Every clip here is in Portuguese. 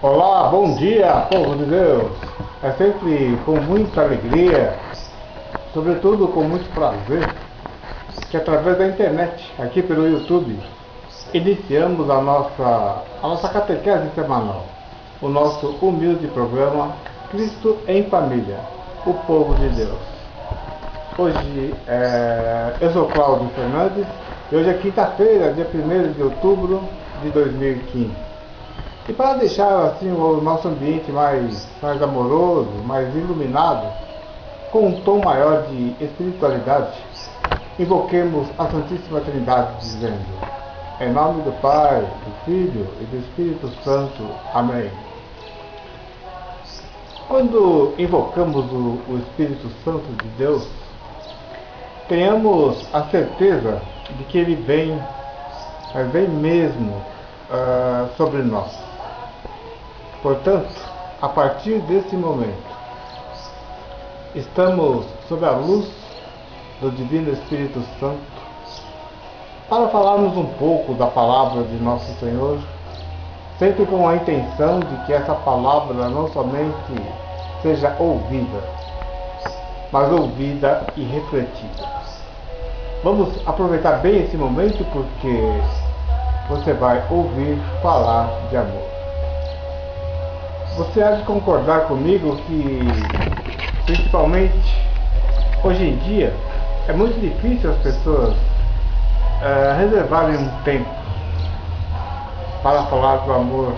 Olá, bom dia, povo de Deus. É sempre com muita alegria, sobretudo com muito prazer, que através da internet, aqui pelo YouTube, iniciamos a nossa catequese semanal, o nosso humilde programa Cristo em Família, o povo de Deus. Hoje eu sou Cláudio Fernandes e hoje é quinta-feira, dia 1º de outubro de 2015. E para deixar assim o nosso ambiente mais amoroso, mais iluminado, com um tom maior de espiritualidade, invoquemos a Santíssima Trindade dizendo: em nome do Pai, do Filho e do Espírito Santo. Amém. Quando invocamos o Espírito Santo de Deus, tenhamos a certeza de que ele vem mesmo sobre nós. Portanto, a partir desse momento, estamos sob a luz do Divino Espírito Santo para falarmos um pouco da palavra de Nosso Senhor, sempre com a intenção de que essa palavra não somente seja ouvida, mas ouvida e refletida. Vamos aproveitar bem esse momento porque você vai ouvir falar de amor. Você há de concordar comigo que, principalmente hoje em dia, é muito difícil as pessoas reservarem um tempo para falar do amor,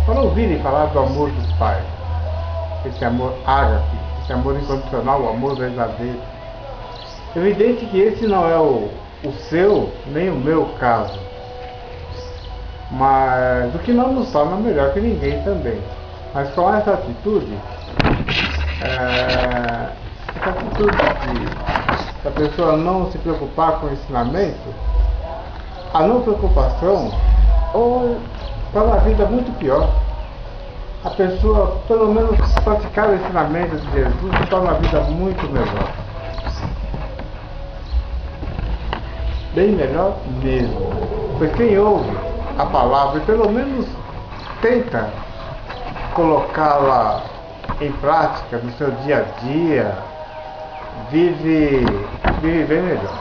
para ouvirem falar do amor do Pai, esse amor ágape, esse amor incondicional, o amor verdadeiro. É evidente que esse não é o seu nem o meu caso, mas o que não nos torna melhor que ninguém também. Mas com essa atitude de a pessoa não se preocupar com o ensinamento, a não preocupação torna a vida muito pior. A pessoa, pelo menos, praticar o ensinamento de Jesus torna a vida muito melhor. Bem melhor mesmo. Pois quem ouve a palavra e pelo menos tenta colocá-la em prática no seu dia a dia, vive bem melhor.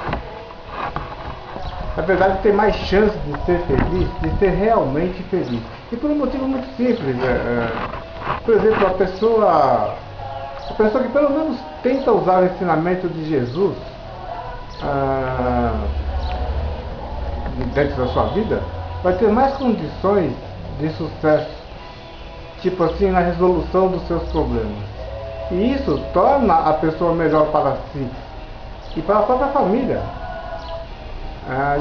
Na verdade, tem mais chance de ser feliz, de ser realmente feliz. E por um motivo muito simples. Por exemplo, a pessoa que pelo menos tenta usar o ensinamento de Jesus dentro da sua vida, vai ter mais condições de sucesso, tipo assim, na resolução dos seus problemas. E isso torna a pessoa melhor para si e para a própria família.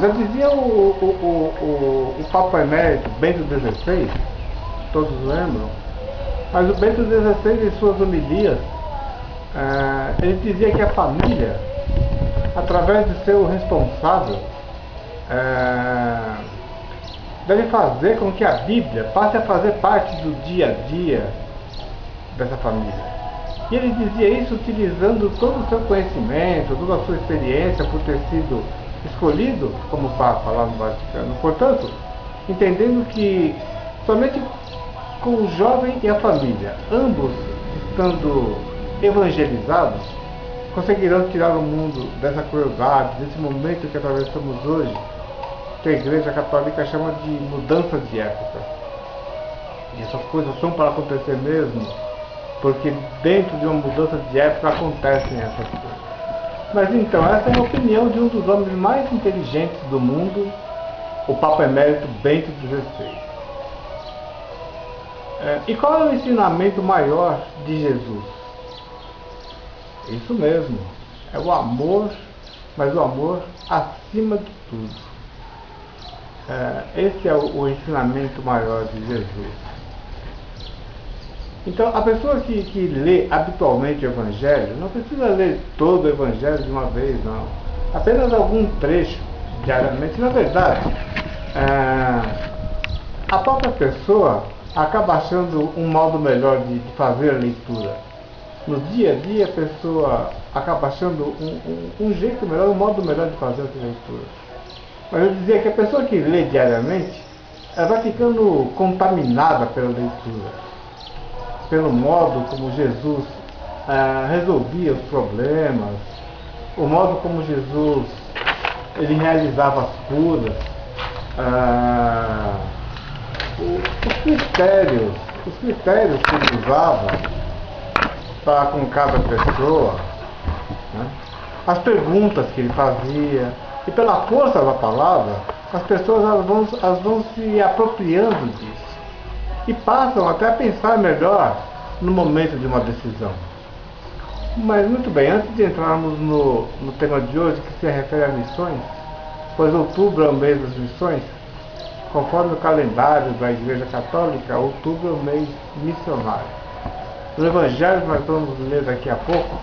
Já dizia o Papa Emérito Bento XVI, todos lembram, mas o Bento XVI, em suas homilias, ele dizia que a família, através de seu responsável, deve fazer com que a Bíblia passe a fazer parte do dia a dia dessa família. E ele dizia isso utilizando todo o seu conhecimento, toda a sua experiência por ter sido escolhido como Papa lá no Vaticano. Portanto, entendendo que somente com o jovem e a família, ambos estando evangelizados, conseguirão tirar o mundo dessa crueldade, desse momento que atravessamos hoje, que a Igreja Católica chama de mudança de época. E essas coisas são para acontecer mesmo, porque dentro de uma mudança de época acontecem essas coisas. Mas então, essa é a opinião de um dos homens mais inteligentes do mundo, o Papa Emérito Bento XVI. E qual é o ensinamento maior de Jesus? Isso mesmo, é o amor, mas o amor acima de tudo. Esse é o ensinamento maior de Jesus. Então, a pessoa que lê habitualmente o Evangelho, não precisa ler todo o Evangelho de uma vez, não. Apenas algum trecho diariamente. Na verdade, a própria pessoa acaba achando um modo melhor de fazer a leitura. No dia a dia, a pessoa acaba achando um jeito melhor, um modo melhor de fazer essa leitura. Mas eu dizia que a pessoa que lê diariamente, ela vai ficando contaminada pela leitura. pelo modo como Jesus resolvia os problemas, o modo como Jesus ele realizava as curas, os critérios que ele usava para com cada pessoa, né? As perguntas que ele fazia, e pela força da palavra, as pessoas elas vão se apropriando disso e passam até a pensar melhor no momento de uma decisão. Mas muito bem, antes de entrarmos no tema de hoje, que se refere a missões, pois outubro é o mês das missões, conforme o calendário da Igreja Católica, outubro é o mês missionário. No Evangelho que nós vamos ler daqui a pouco,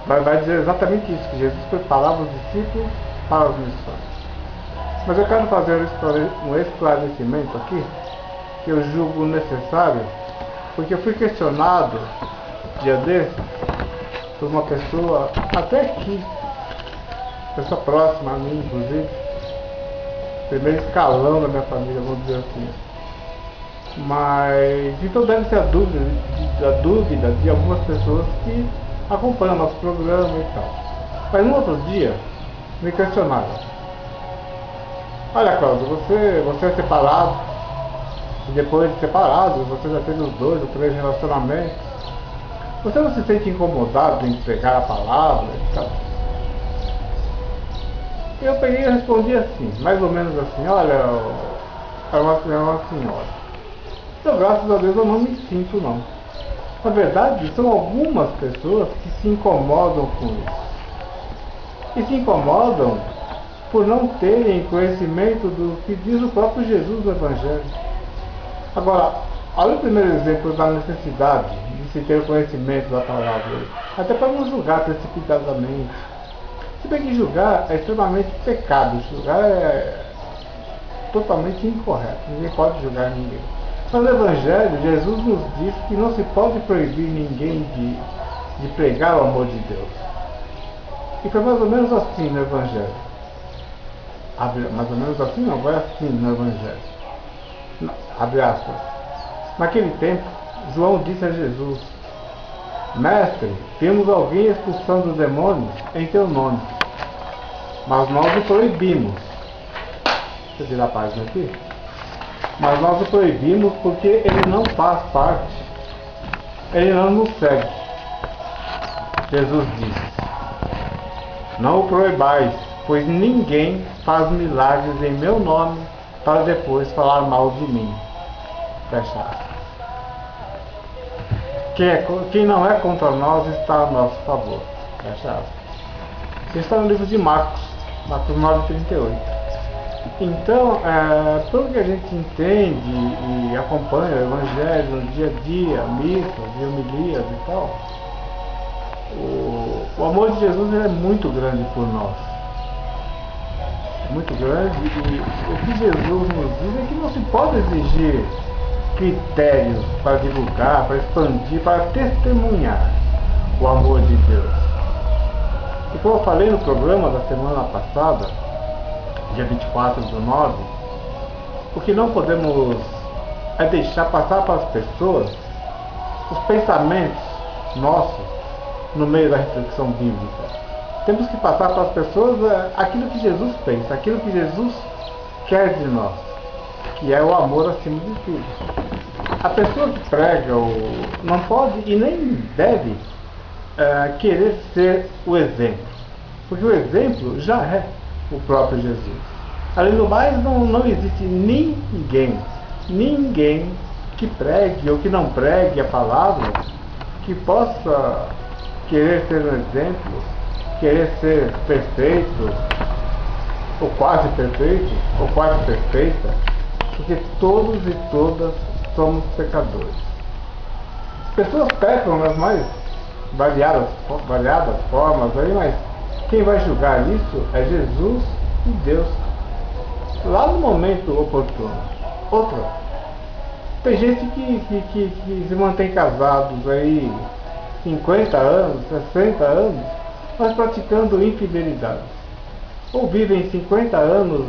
vai dizer exatamente isso, que Jesus preparava os discípulos para as missões. Mas eu quero fazer um esclarecimento aqui, que eu julgo necessário, porque eu fui questionado, dia desses, por uma pessoa, até aqui, pessoa próxima a mim, inclusive, primeiro escalão da minha família, vamos dizer assim. Mas, então deve ser a dúvida de algumas pessoas que acompanham nosso programa e tal. Mas no outro dia, me questionaram: olha, Cláudio, você é separado, e depois de separado, você já teve uns 2 ou 3 relacionamentos, você não se sente incomodado em pregar a palavra e tal? Eu peguei e respondi assim, mais ou menos assim: olha, era uma senhora. Então, graças a Deus, eu não me sinto, não. Na verdade, são algumas pessoas que se incomodam com isso. E se incomodam por não terem conhecimento do que diz o próprio Jesus no Evangelho. Agora, olha o primeiro exemplo da necessidade de se ter o conhecimento da palavra. Até para não julgar precipitadamente. Se bem que julgar é extremamente pecado. Julgar é totalmente incorreto. Ninguém pode julgar ninguém. Mas no Evangelho, Jesus nos diz que não se pode proibir ninguém de pregar o amor de Deus. E foi mais ou menos assim no Evangelho. Mais ou menos assim não, vai assim no Evangelho. Abre aspas. Naquele tempo, João disse a Jesus: Mestre, vimos alguém expulsando os demônios em teu nome, mas nós o proibimos. Deixa eu virar a página aqui. Mas nós o proibimos porque ele não faz parte, ele não nos segue. Jesus disse: não o proibais, pois ninguém faz milagres em meu nome para depois falar mal de mim. Fecha aspas. Quem não é contra nós está a nosso favor. Fecha aspas. Isso está no livro de Marcos 9:38. Então, pelo que a gente entende e acompanha o Evangelho no dia a dia, missas e homilias e tal, o amor de Jesus é muito grande por nós. É muito grande, e o que Jesus nos diz é que não se pode exigir critérios para divulgar, para expandir, para testemunhar o amor de Deus. E como eu falei no programa da semana passada, dia 24/9, o que não podemos é deixar passar para as pessoas os pensamentos nossos no meio da reflexão bíblica. Temos que passar para as pessoas aquilo que Jesus pensa, aquilo que Jesus quer de nós, que é o amor acima de tudo. A pessoa que prega não pode e nem deve querer ser o exemplo, porque o exemplo já é o próprio Jesus. Além do mais, não existe ninguém que pregue ou que não pregue a palavra que possa querer ser um exemplo, querer ser perfeito, ou quase perfeito, ou quase perfeita, porque todos e todas somos pecadores. As pessoas pecam nas mais variadas formas aí, mas quem vai julgar isso é Jesus e Deus, lá no momento oportuno. Outra, tem gente que se mantém casados aí 50 anos, 60 anos, mas praticando infidelidade. Ou vivem 50 anos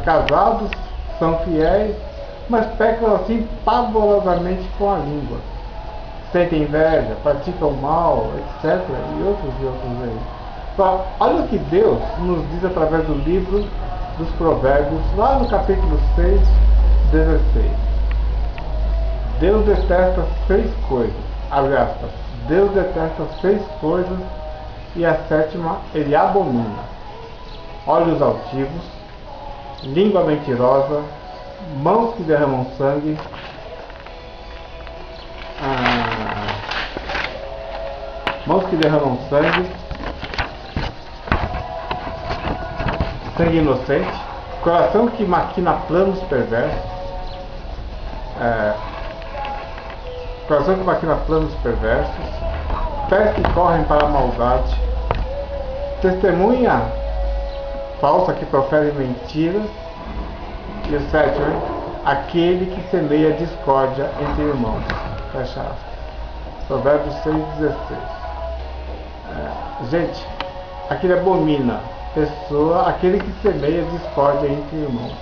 casados, são fiéis, mas pecam assim pavorosamente com a língua. Sentem inveja, praticam mal, etc. E outros aí. Então, olha o que Deus nos diz através do livro dos Provérbios, lá no capítulo 6, 16. Deus detesta 6 coisas, abre aspas, Deus detesta 6 coisas e a 7ª ele abomina: olhos altivos, língua mentirosa, mãos que derramam sangue, sangue inocente, coração que maquina planos perversos, pés que correm para a maldade, testemunha falsa que profere mentiras, e o 7º, aquele que semeia discórdia entre irmãos. Fecha aspas. Provérbios 6,16. Gente, aquele abomina aquele que semeia discórdia entre irmãos.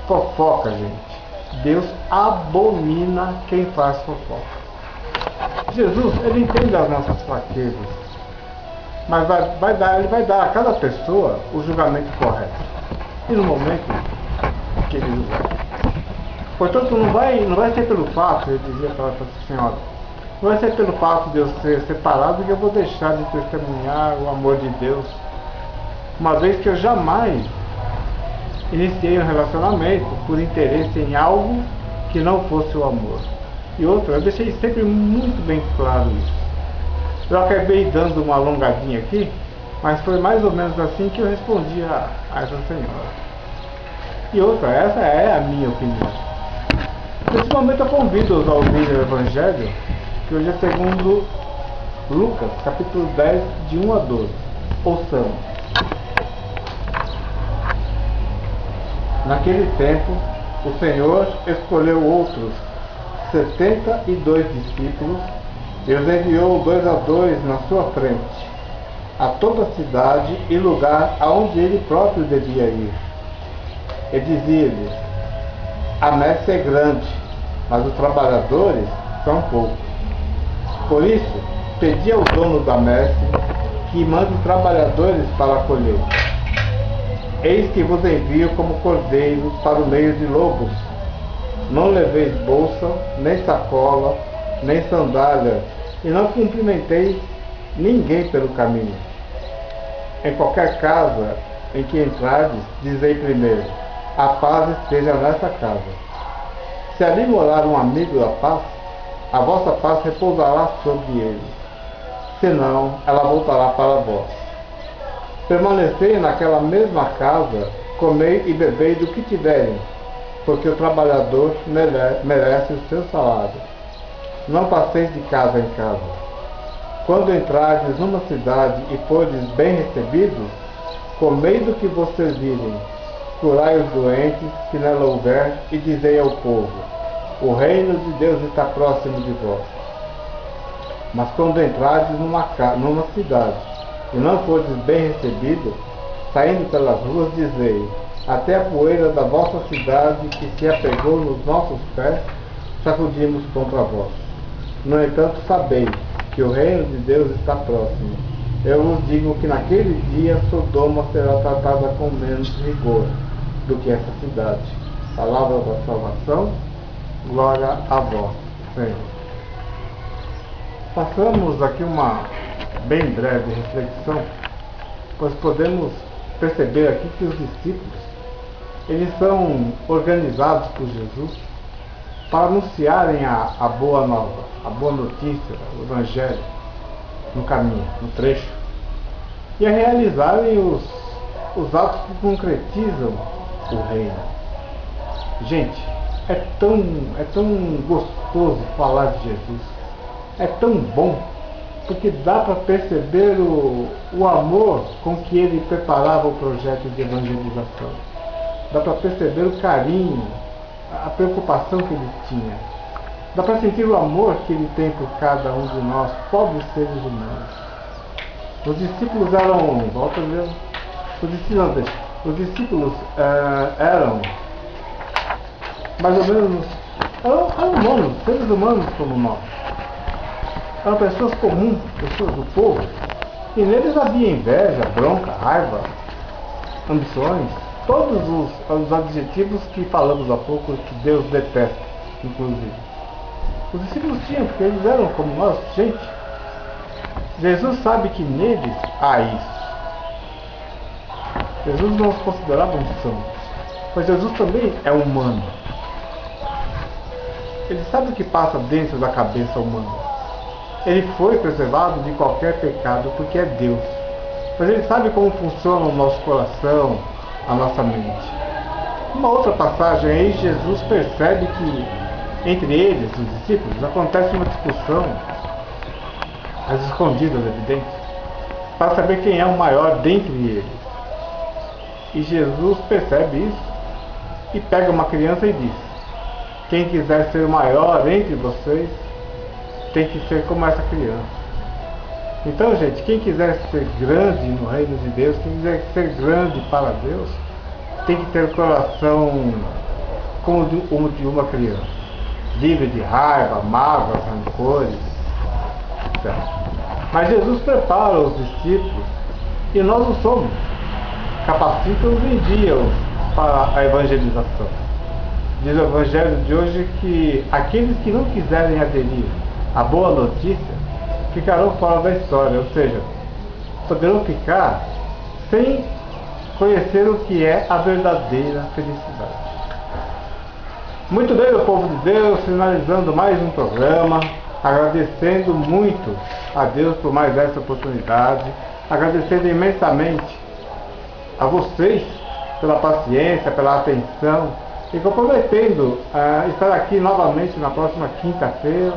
Fofoca, gente. Deus abomina quem faz fofoca. Jesus, ele entende as nossas fraquezas, mas ele vai dar a cada pessoa o julgamento correto e no momento que ele julgar. Portanto, não vai ser pelo fato, eu dizia para essa senhora, não vai ser pelo fato de eu ser separado que eu vou deixar de testemunhar o amor de Deus, uma vez que eu jamais iniciei um relacionamento por interesse em algo que não fosse o amor. E outra, eu deixei sempre muito bem claro isso. Eu acabei dando uma alongadinha aqui, mas foi mais ou menos assim que eu respondi a essa senhora. E outra, essa é a minha opinião. Nesse momento eu convido-os a ouvir o Evangelho, que hoje é segundo Lucas, capítulo 10, de 1 a 12. Ouçamos. Naquele tempo, o Senhor escolheu outros 72 discípulos e os enviou 2 a 2 na sua frente, a toda a cidade e lugar aonde ele próprio devia ir. E dizia-lhes: a messe é grande, mas os trabalhadores são poucos. Por isso, pedi ao dono da messe que mande trabalhadores para a colheita. Eis que vos envio como cordeiros para o meio de lobos. Não leveis bolsa, nem sacola, nem sandália, e não cumprimenteis ninguém pelo caminho. Em qualquer casa em que entrardes, dizei primeiro: a paz esteja nessa casa. Se ali morar um amigo da paz, a vossa paz repousará sobre ele. Senão, ela voltará para vós. Permanecei naquela mesma casa, comei e bebei do que tiverem, porque o trabalhador merece o seu salário. Não passeis de casa em casa. Quando entrardes numa cidade e fordes bem recebidos, comei do que vos servirem, curai os doentes que nela houver, e dizei ao povo: o reino de Deus está próximo de vós. Mas quando entrardes numa cidade e não fordes bem recebidos, saindo pelas ruas, dizei: até a poeira da vossa cidade que se apegou nos nossos pés, sacudimos contra vós. No entanto, sabeis que o reino de Deus está próximo. Eu vos digo que naquele dia Sodoma será tratada com menos rigor do que essa cidade. Palavra da salvação, glória a vós, Senhor. Passamos aqui uma bem breve reflexão, pois podemos perceber aqui que os discípulos, eles são organizados por Jesus para anunciarem a boa nova, a boa notícia, o Evangelho, no caminho, no trecho, e a realizarem os atos que concretizam o reino. Gente, é tão gostoso falar de Jesus, é tão bom, porque dá para perceber o amor com que ele preparava o projeto de evangelização. Dá para perceber o carinho, a preocupação que ele tinha. Dá para sentir o amor que ele tem por cada um de nós, pobres seres humanos. Os discípulos eram, volta a ver, os discípulos eram mais ou menos, eram humanos, seres humanos como nós. Eram pessoas comuns, pessoas do povo. E neles havia inveja, bronca, raiva, ambições, todos os adjetivos que falamos há pouco que Deus detesta, inclusive. Os discípulos tinham, porque eles eram como nós, gente. Jesus sabe que neles há isso. Jesus não os considerava um santo, mas Jesus também é humano. Ele sabe o que passa dentro da cabeça humana. Ele foi preservado de qualquer pecado porque é Deus. Mas ele sabe como funciona o nosso coração, a nossa mente. Uma outra passagem aí, Jesus percebe que entre eles, os discípulos, acontece uma discussão, às escondidas, evidente, para saber quem é o maior dentre eles. E Jesus percebe isso e pega uma criança e diz: quem quiser ser o maior entre vocês tem que ser como essa criança. Então, gente, quem quiser ser grande no reino de Deus, quem quiser ser grande para Deus, tem que ter o coração como o de uma criança, livre de raiva, mágoas, rancores, etc. Mas Jesus prepara os discípulos e nós o somos. Capacita-os e envia-os para a evangelização. Diz o Evangelho de hoje que aqueles que não quiserem aderir à boa notícia ficarão fora da história, ou seja, poderão ficar sem conhecer o que é a verdadeira felicidade. Muito bem, meu povo de Deus, finalizando mais um programa, agradecendo muito a Deus por mais essa oportunidade, agradecendo imensamente a vocês pela paciência, pela atenção e comprometendo a estar aqui novamente na próxima quinta-feira.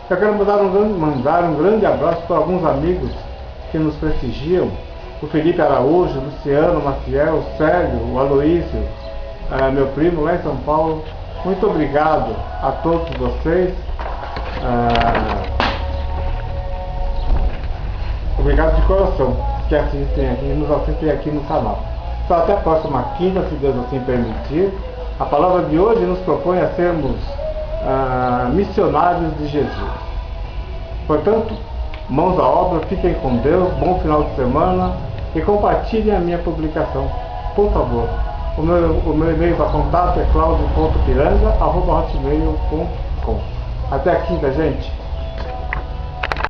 Eu quero mandar um grande abraço para alguns amigos que nos prestigiam: o Felipe Araújo, o Luciano, o Maciel, o Célio, o Aloísio, meu primo lá em São Paulo. Muito obrigado a todos vocês. Obrigado de coração que assistem aqui, nos assistem aqui no canal. Então, até a próxima quinta, se Deus assim permitir. A palavra de hoje nos propõe a sermos missionários de Jesus. Portanto, mãos à obra, fiquem com Deus, bom final de semana e compartilhem a minha publicação, por favor. O meu e-mail para contato é claudio.piranga@hotmail.com. Até a quinta, gente.